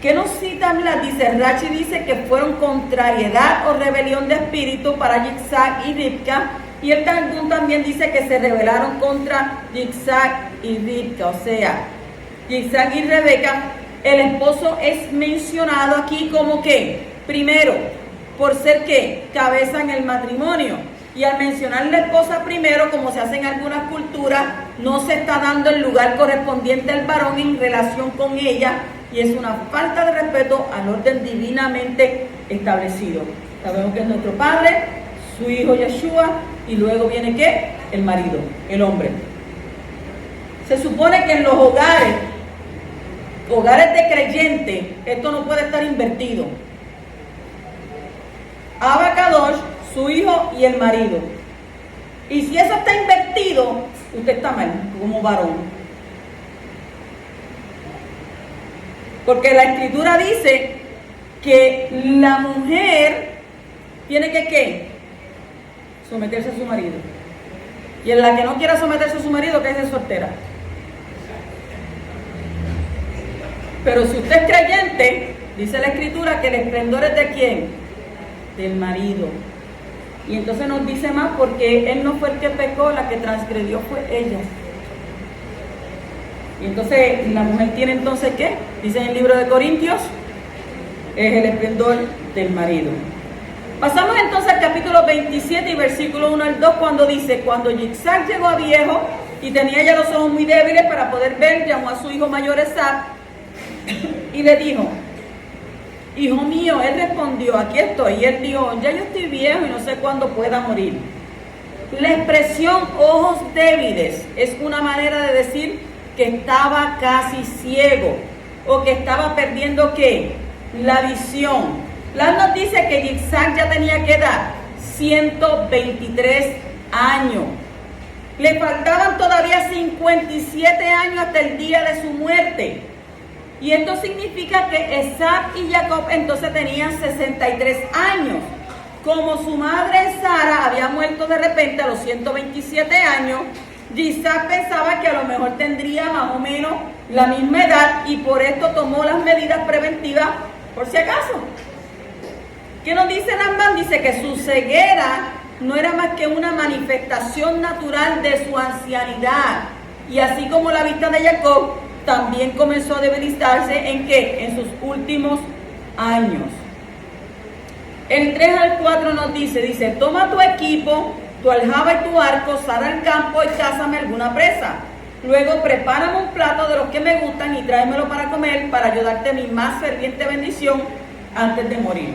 ¿Qué nos citan? Dice Rashi, dice que fueron contrariedad o rebelión de espíritu para Yitzhak y Ribka, y el Talmud también dice que se rebelaron contra Yitzhak y Ribka, o sea, Yitzhak y Rebeca. El esposo es mencionado aquí como que, primero, por ser que cabeza en el matrimonio, y al mencionar la esposa primero, como se hace en algunas culturas, no se está dando el lugar correspondiente al varón en relación con ella, y es una falta de respeto al orden divinamente establecido. Sabemos que es nuestro padre, su hijo Yeshua, y luego viene ¿qué? El marido, el hombre. Se supone que en los hogares de creyentes, esto no puede estar invertido. Abba Kadosh, su hijo y el marido. Y si eso está invertido, usted está mal como varón. Porque la escritura dice que la mujer tiene que ¿qué? Someterse a su marido. Y en la que no quiera someterse a su marido, que es soltera. Pero si usted es creyente, dice la escritura que el esplendor es de ¿quién? Del marido. Y entonces nos dice más, porque él no fue el que pecó, la que transgredió fue ella. Y entonces la mujer tiene entonces ¿qué? Dice en el libro de Corintios, es el esplendor del marido. Pasamos entonces al capítulo 27 y versículo 1 al 2, cuando dice, cuando Yitzhak llegó a viejo y tenía ya los ojos muy débiles para poder ver, llamó a su hijo mayor Esab y le dijo, hijo mío. Él respondió, aquí estoy. Y él dijo, ya yo estoy viejo y no sé cuándo pueda morir. La expresión ojos débiles es una manera de decir que estaba casi ciego o que estaba perdiendo ¿qué? La visión. Nos dice que Yitzhak ya tenía que edad 123 años. Le faltaban todavía 57 años hasta el día de su muerte. Y esto significa que Esab y Jacob entonces tenían 63 años. Como su madre Sara había muerto de repente a los 127 años, Yitzhak pensaba que a lo mejor tendría más o menos la misma edad y por esto tomó las medidas preventivas por si acaso. ¿Qué nos dice Rambam? Dice que su ceguera no era más que una manifestación natural de su ancianidad. Y así como la vista de Jacob también comenzó a debilitarse ¿en qué? En sus últimos años. El 3 al 4 nos dice, toma tu equipo, tu aljaba y tu arco, sal al campo y cázame alguna presa. Luego prepárame un plato de los que me gustan y tráemelo para comer, para ayudarte mi más ferviente bendición antes de morir.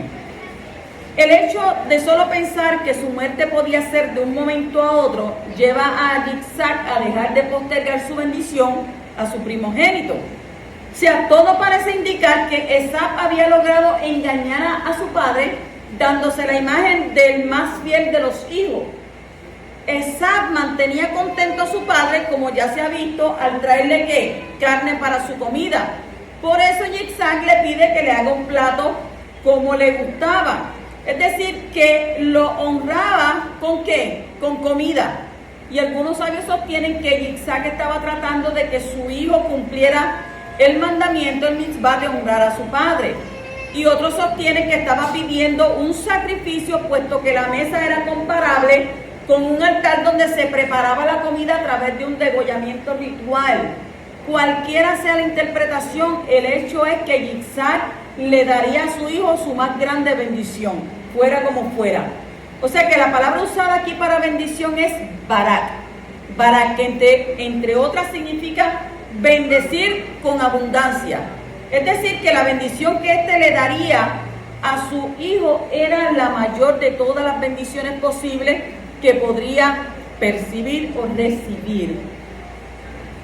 El hecho de solo pensar que su muerte podía ser de un momento a otro, lleva a Yitzhak a dejar de postergar su bendición a su primogénito. O sea, todo parece indicar que Esab había logrado engañar a su padre, dándose la imagen del más fiel de los hijos. Esab mantenía contento a su padre, como ya se ha visto, al traerle ¿qué? Carne para su comida. Por eso Yitzhak le pide que le haga un plato como le gustaba. Es decir, que lo honraba ¿con qué? Con comida. Y algunos sabios sostienen que Yitzhak estaba tratando de que su hijo cumpliera el mandamiento, el mitzvah de honrar a su padre. Y otros sostienen que estaba pidiendo un sacrificio, puesto que la mesa era comparable con un altar donde se preparaba la comida a través de un degollamiento ritual. Cualquiera sea la interpretación, el hecho es que Yitzhak le daría a su hijo su más grande bendición, fuera como fuera. O sea que la palabra usada aquí para bendición es barak. Barak, que entre otras significa bendecir con abundancia. Es decir, que la bendición que éste le daría a su hijo era la mayor de todas las bendiciones posibles que podría percibir o recibir.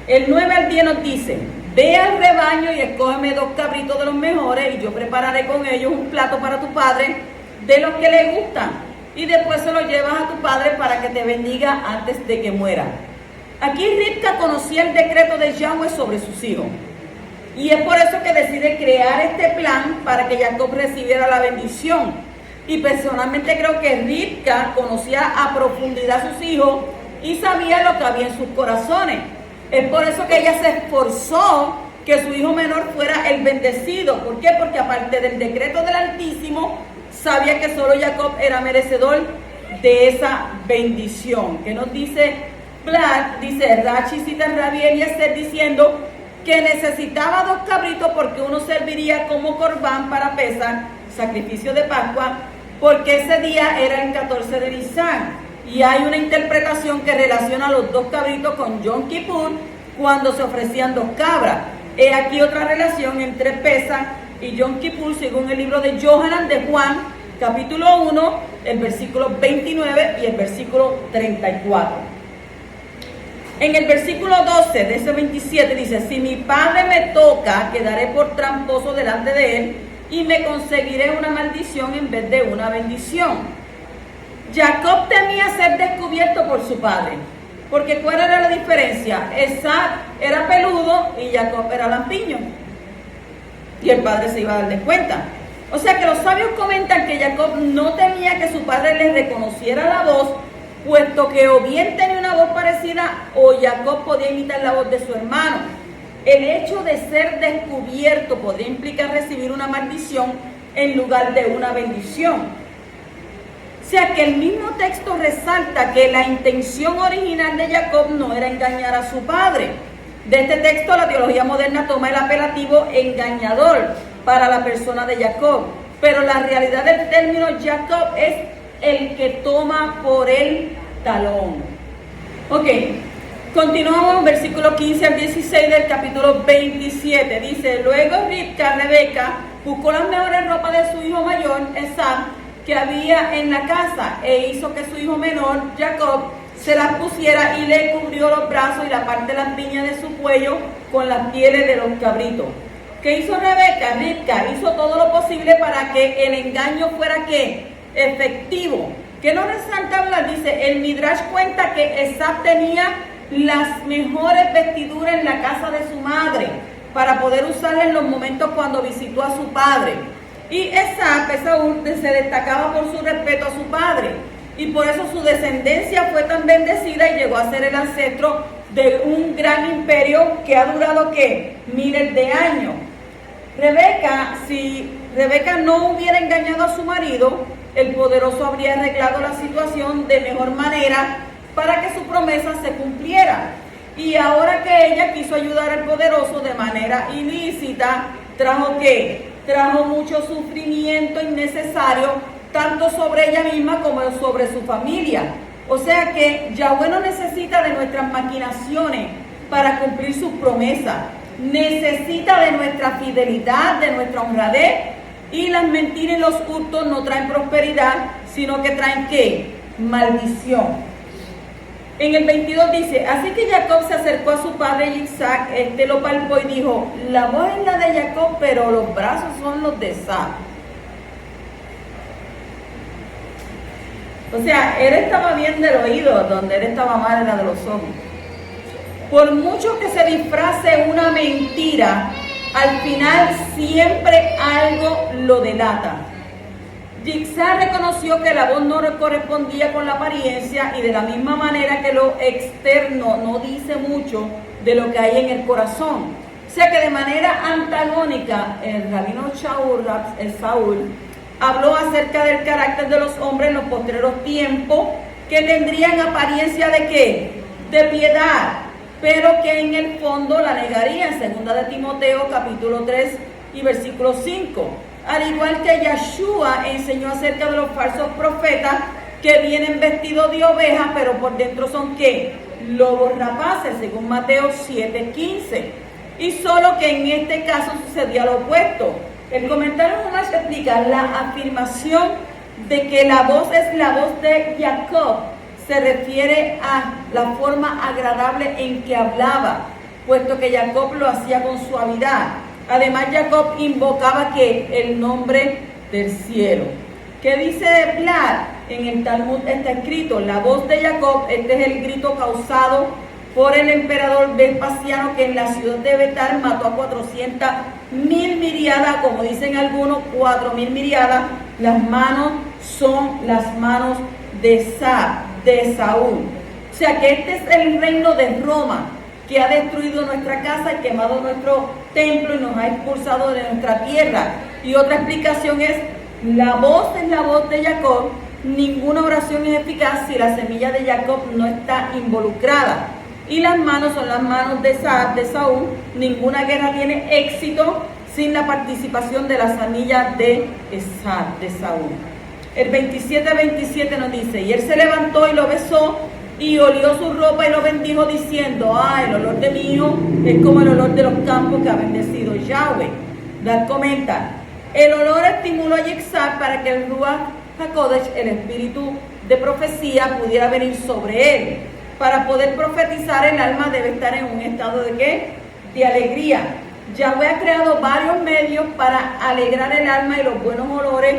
El 9 al 10 nos dice: ve al rebaño y escógeme 2 cabritos de los mejores, y yo prepararé con ellos un plato para tu padre de los que le gustan, y después se lo llevas a tu padre para que te bendiga antes de que muera. Aquí Rivka conocía el decreto de Yahweh sobre sus hijos, y es por eso que decide crear este plan para que Jacob recibiera la bendición. Y personalmente creo que Rivka conocía a profundidad a sus hijos y sabía lo que había en sus corazones. Es por eso que ella se esforzó que su hijo menor fuera el bendecido. ¿Por qué? Porque aparte del decreto del Altísimo, sabía que solo Jacob era merecedor de esa bendición. ¿Qué nos dice Vlad? Dice Rashi cita a Rabbi Eliezer diciendo que necesitaba 2 cabritos porque uno serviría como corbán para Pesach, sacrificio de Pascua, porque ese día era el 14 de Nisan. Y hay una interpretación que relaciona los 2 cabritos con Yom Kippur, cuando se ofrecían 2 cabras. He aquí otra relación entre Pesach y Yom Kippur, según el libro de Yohanan de Juan, capítulo 1, el versículo 29 y el versículo 34. En el versículo 12 de ese 27 dice: si mi padre me toca, quedaré por tramposo delante de él, y me conseguiré una maldición en vez de una bendición. Jacob temía ser descubierto por su padre, porque ¿cuál era la diferencia? Esab era peludo y Jacob era lampiño, y el padre se iba a dar de cuenta. O sea que los sabios comentan que Jacob no temía que su padre le reconociera la voz, puesto que o bien tenía una voz parecida o Jacob podía imitar la voz de su hermano. El hecho de ser descubierto podría implicar recibir una maldición en lugar de una bendición. O sea que el mismo texto resalta que la intención original de Jacob no era engañar a su padre. De este texto la teología moderna toma el apelativo engañador para la persona de Jacob, pero la realidad del término Jacob es el que toma por el talón. Ok, continuamos, versículo 15 al 16 del capítulo 27. Dice: luego Rebeca buscó las mejores ropas de su hijo mayor, Esab, que había en la casa, e hizo que su hijo menor, Jacob, se las pusiera y le cubrió los brazos y la parte de las viñas de su cuello con las pieles de los cabritos. ¿Qué hizo Rebeca? Rivka hizo todo lo posible para que el engaño fuera ¿qué? Efectivo. ¿Qué nos resalta hablar? Dice, el Midrash cuenta que Esab tenía las mejores vestiduras en la casa de su madre para poder usarlas en los momentos cuando visitó a su padre. Y Esaú se destacaba por su respeto a su padre, y por eso su descendencia fue tan bendecida y llegó a ser el ancestro de un gran imperio que ha durado ¿qué? Miles de años. Si Rebeca no hubiera engañado a su marido, el poderoso habría arreglado la situación de mejor manera para que su promesa se cumpliera. Y ahora que ella quiso ayudar al poderoso de manera ilícita, ¿trajo qué? Trajo mucho sufrimiento innecesario, tanto sobre ella misma como sobre su familia. O sea que Yahweh no necesita de nuestras maquinaciones para cumplir sus promesas. Necesita de nuestra fidelidad, de nuestra honradez, y las mentiras y los hurtos no traen prosperidad, sino que traen ¿qué? Maldición. En el 22 dice: así que Jacob se acercó a su padre Isaac, lo palpó y dijo: la voz es la de Jacob, pero los brazos son los de Esab. O sea, él estaba bien del oído, donde él estaba mal era de los ojos. Por mucho que se disfrace una mentira, al final siempre algo lo delata. Yitzhak reconoció que la voz no correspondía con la apariencia y de la misma manera que lo externo no dice mucho de lo que hay en el corazón. O sea que de manera antagónica el rabino Saúl habló acerca del carácter de los hombres en los postreros tiempos, que tendrían apariencia de ¿qué? De piedad, pero que en el fondo la negarían, segunda de Timoteo capítulo 3 y versículo 5. Al igual que Yeshua enseñó acerca de los falsos profetas que vienen vestidos de ovejas, pero por dentro son ¿qué? Lobos rapaces, según Mateo 7:15. Y solo que en este caso sucedía lo opuesto. El comentario nomás explica la afirmación de que la voz es la voz de Jacob. Se refiere a la forma agradable en que hablaba, puesto que Jacob lo hacía con suavidad. Además, Jacob invocaba que el nombre del cielo. ¿Qué dice Vlad? En el Talmud está escrito, la voz de Jacob, este es el grito causado por el emperador Vespasiano, que en la ciudad de Betar mató a 400,000 miriadas, como dicen algunos, 4,000 miriadas. Las manos son las manos de Saúl. O sea que este es el reino de Roma, que ha destruido nuestra casa y quemado nuestro templo y nos ha expulsado de nuestra tierra. Y otra explicación es la voz de Jacob. Ninguna oración es eficaz si la semilla de Jacob no está involucrada. Y las manos son las manos de Saúl. Ninguna guerra tiene éxito sin la participación de la semilla de Saúl. El 27 nos dice, y él se levantó y lo besó y olió su ropa y lo bendijo diciendo, el olor de mi hijo es como el olor de los campos que ha bendecido Yahweh. Vlad comenta, el olor estimuló a Yitzhak para que el Ruach HaKodesh, el espíritu de profecía, pudiera venir sobre él. Para poder profetizar, el alma debe estar en un estado de ¿qué? De alegría. Yahweh ha creado varios medios para alegrar el alma y los buenos olores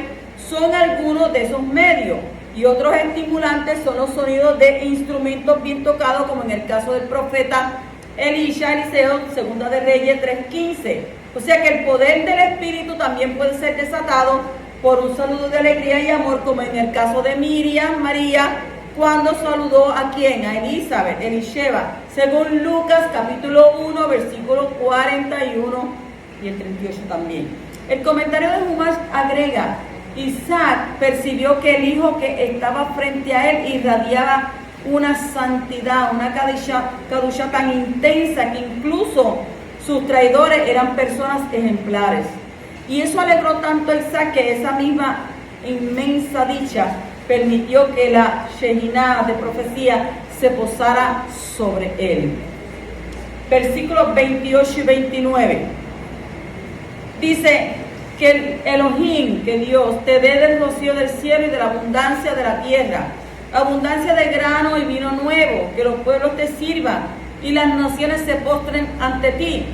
son algunos de esos medios. Y otros estimulantes son los sonidos de instrumentos bien tocados, como en el caso del profeta Eliseo, segunda de Reyes 3:15. O sea que el poder del Espíritu también puede ser desatado por un saludo de alegría y amor, como en el caso de María, cuando saludó a quién, a Elisheba, según Lucas capítulo 1, versículo 41 y el 38 también. El comentario de Humás agrega, Isaac percibió que el hijo que estaba frente a él irradiaba una santidad, una kadusha tan intensa que incluso sus traidores eran personas ejemplares. Y eso alegró tanto a Isaac que esa misma inmensa dicha permitió que la Shehinah de profecía se posara sobre él. Versículos 28 y 29. Dice que el Elohim, que Dios, te dé del rocío del cielo y de la abundancia de la tierra, abundancia de grano y vino nuevo, que los pueblos te sirvan y las naciones se postren ante ti.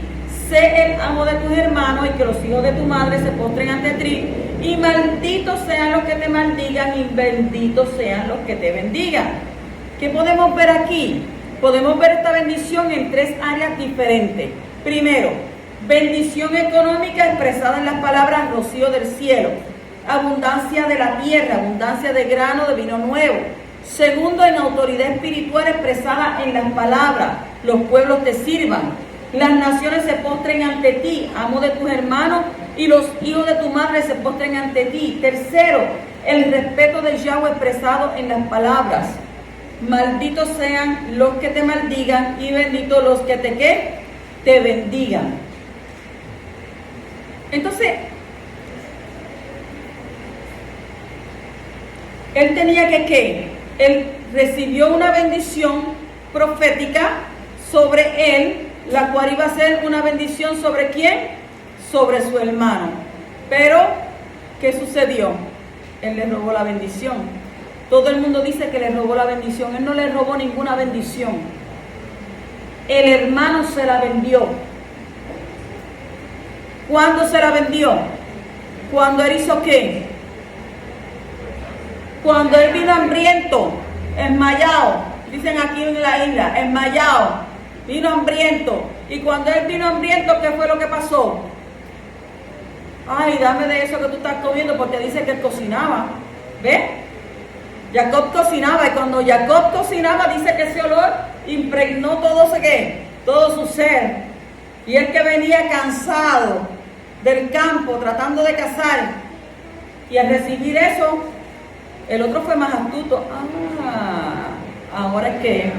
Sé el amo de tus hermanos y que los hijos de tu madre se postren ante ti, y malditos sean los que te maldigan y benditos sean los que te bendigan. ¿Qué podemos ver aquí? Podemos ver esta bendición en tres áreas diferentes. Primero, bendición económica expresada en las palabras rocío del cielo, abundancia de la tierra, abundancia de grano, de vino nuevo. Segundo, en autoridad espiritual expresada en las palabras, los pueblos te sirvan, las naciones se postren ante ti, amo de tus hermanos, y los hijos de tu madre se postren ante ti. Tercero, el respeto de Yahweh expresado en las palabras, malditos sean los que te maldigan y benditos los que te bendigan. Entonces, él tenía que él recibió una bendición profética sobre él, la cual iba a ser una bendición sobre ¿quién? Sobre su hermano. Pero, ¿qué sucedió? Él le robó la bendición. Todo el mundo dice que le robó la bendición. Él no le robó ninguna bendición. El hermano se la vendió. ¿Cuándo se la vendió? Cuando él hizo ¿qué? Cuando él vino hambriento, esmayado, dicen aquí en la isla, esmayado, vino hambriento. Y cuando él vino hambriento, ¿qué fue lo que pasó? Ay, dame de eso que tú estás comiendo, porque dice que él cocinaba. ¿Ves? Jacob cocinaba, y cuando Jacob cocinaba, dice que ese olor impregnó todo su ser. Y él que venía cansado del campo, tratando de cazar, y al recibir eso, el otro fue más astuto. Ahora es que,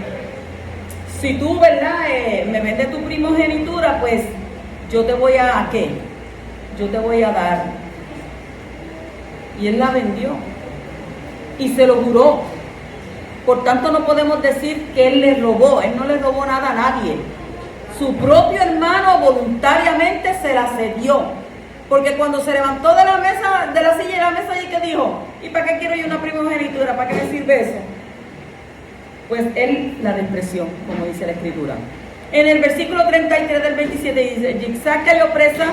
si tú, ¿verdad?, me vendes tu primogenitura, pues yo te voy a, ¿qué? Yo te voy a dar. Y él la vendió. Y se lo juró. Por tanto, no podemos decir que él le robó. Él no le robó nada a nadie. Su propio hermano voluntariamente se la cedió. Porque cuando se levantó de la mesa, de la silla de la mesa, ¿y qué dijo? ¿Y para qué quiero yo una primogenitura? ¿Para qué me sirve eso? Pues él la despreció, como dice la Escritura. En el versículo 33 del 27 dice: Yitzhak cayó presa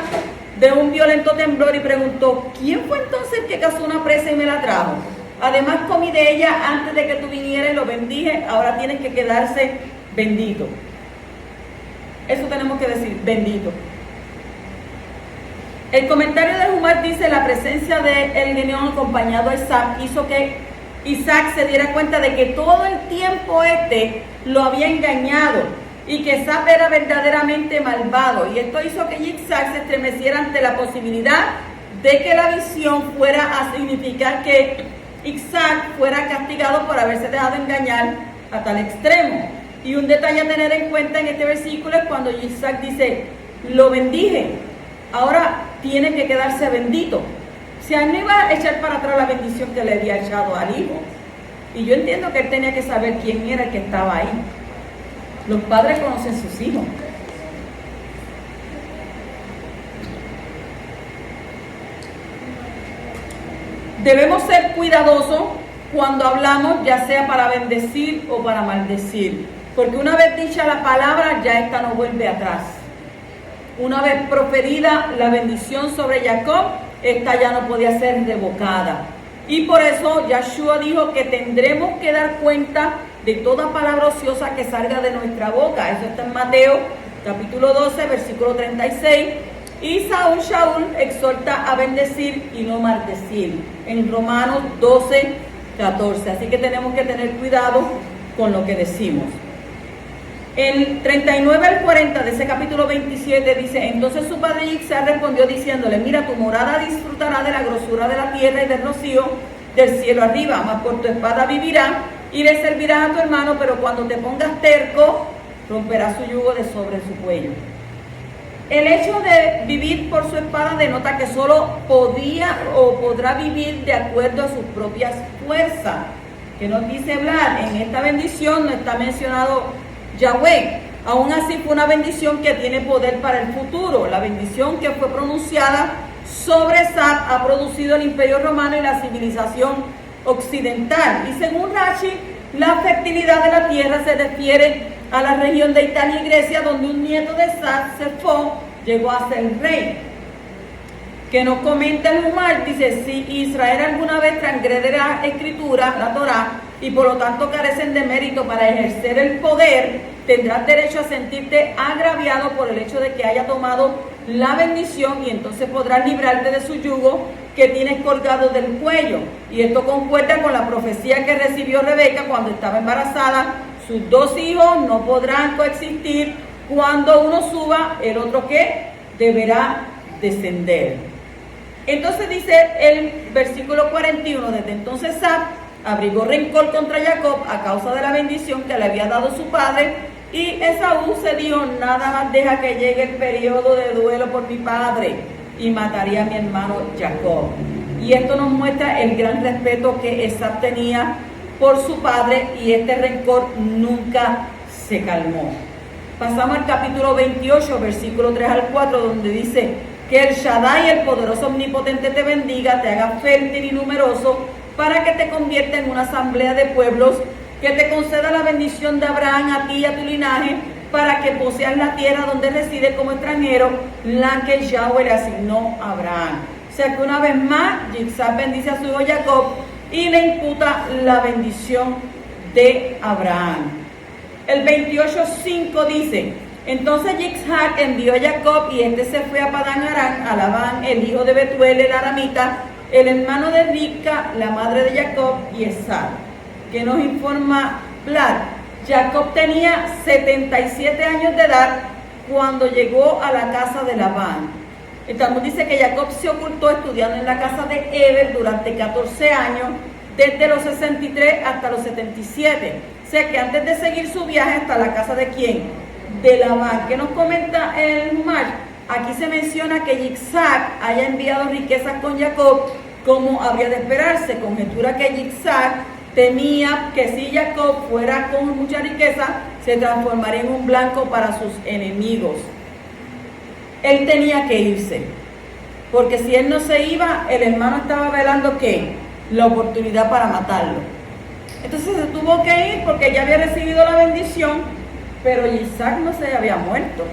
de un violento temblor y preguntó: ¿quién fue entonces el que cazó una presa y me la trajo? Además comí de ella antes de que tú vinieras y lo bendije, ahora tienes que quedarse bendito. Eso tenemos que decir, bendito. El comentario de Jumar dice: la presencia de el Gedeón acompañado a Isaac hizo que Isaac se diera cuenta de que todo el tiempo lo había engañado y que Isaac era verdaderamente malvado. Y esto hizo que Isaac se estremeciera ante la posibilidad de que la visión fuera a significar que Isaac fuera castigado por haberse dejado engañar a tal extremo. Y un detalle a tener en cuenta en este versículo es cuando Isaac dice: lo bendije, ahora tiene que quedarse bendito. O sea, no iba a echar para atrás la bendición que le había echado al hijo. Y yo entiendo que él tenía que saber quién era el que estaba ahí. Los padres conocen sus hijos. Debemos ser cuidadosos cuando hablamos, ya sea para bendecir o para maldecir. Porque una vez dicha la palabra, ya esta no vuelve atrás. Una vez proferida la bendición sobre Jacob, esta ya no podía ser revocada. Y por eso Yahshua dijo que tendremos que dar cuenta de toda palabra ociosa que salga de nuestra boca. Eso está en Mateo capítulo 12, versículo 36. Y Shaul exhorta a bendecir y no maldecir, en Romanos 12, 14. Así que tenemos que tener cuidado con lo que decimos. El 39 al 40 de ese capítulo 27 dice: entonces su padre Yitzhak respondió diciéndole: mira, tu morada disfrutará de la grosura de la tierra y del rocío del cielo arriba, mas por tu espada vivirá y le servirás a tu hermano, pero cuando te pongas terco, romperás su yugo de sobre su cuello. El hecho de vivir por su espada denota que solo podía o podrá vivir de acuerdo a sus propias fuerzas. Que nos dice hablar, en esta bendición no está mencionado Yahweh. Aún así fue una bendición que tiene poder para el futuro. La bendición que fue pronunciada sobre Sab ha producido el Imperio Romano y la civilización occidental. Y según Rashi, la fertilidad de la tierra se refiere a la región de Italia y Grecia, donde un nieto de Sab, Sefo, llegó a ser rey. Que nos comenta el Jumar, dice: si Israel alguna vez transgrede la escritura, la Torá, y por lo tanto carecen de mérito para ejercer el poder, tendrás derecho a sentirte agraviado por el hecho de que haya tomado la bendición, y entonces podrás librarte de su yugo que tienes colgado del cuello. Y esto concuerda con la profecía que recibió Rebeca cuando estaba embarazada. Sus dos hijos no podrán coexistir. Cuando uno suba, el otro ¿qué? Deberá descender. Entonces dice el versículo 41: desde entonces Sab abrigó rencor contra Jacob a causa de la bendición que le había dado su padre, y Esaú se dijo: nada más deja que llegue el periodo de duelo por mi padre y mataría a mi hermano Jacob. Y esto nos muestra el gran respeto que Esaú tenía por su padre, y este rencor nunca se calmó. Pasamos al capítulo 28, versículo 3 al 4, donde dice: que el Shaddai, el poderoso omnipotente, te bendiga, te haga fértil y numeroso, para que te convierta en una asamblea de pueblos, que te conceda la bendición de Abraham a ti y a tu linaje, para que poseas la tierra donde reside como extranjero, la que Yahweh le asignó a Abraham. O sea que una vez más, Yitzhak bendice a su hijo Jacob, y le imputa la bendición de Abraham. El 28:5 dice: entonces Yitzhak envió a Jacob y este se fue a Padán Aram, a Labán, el hijo de Betuel el aramita, el hermano de Rica, la madre de Jacob, y Esau. Que nos informa Vlad. Jacob tenía 77 años de edad cuando llegó a la casa de Labán. El Talmud dice que Jacob se ocultó estudiando en la casa de Eber durante 14 años, desde los 63 hasta los 77. O sea que antes de seguir su viaje hasta la casa de ¿quién? De Labán. ¿Qué nos comenta el Humash? Aquí se menciona que Yitzhak haya enviado riquezas con Jacob, como habría de esperarse. Conjetura que Yitzhak temía que si Jacob fuera con mucha riqueza, se transformaría en un blanco para sus enemigos. Él tenía que irse, porque si él no se iba, el hermano estaba velando ¿qué? La oportunidad para matarlo. Entonces se tuvo que ir porque ya había recibido la bendición, pero Isaac no se había muerto.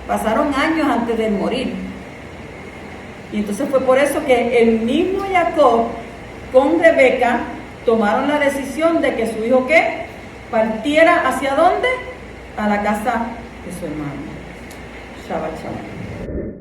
Pasaron años antes de morir. Y entonces fue por eso que el mismo Jacob con Rebeca tomaron la decisión de que su hijo ¿qué? Partiera ¿hacia dónde? A la casa de su hermano. Shabbat shalom.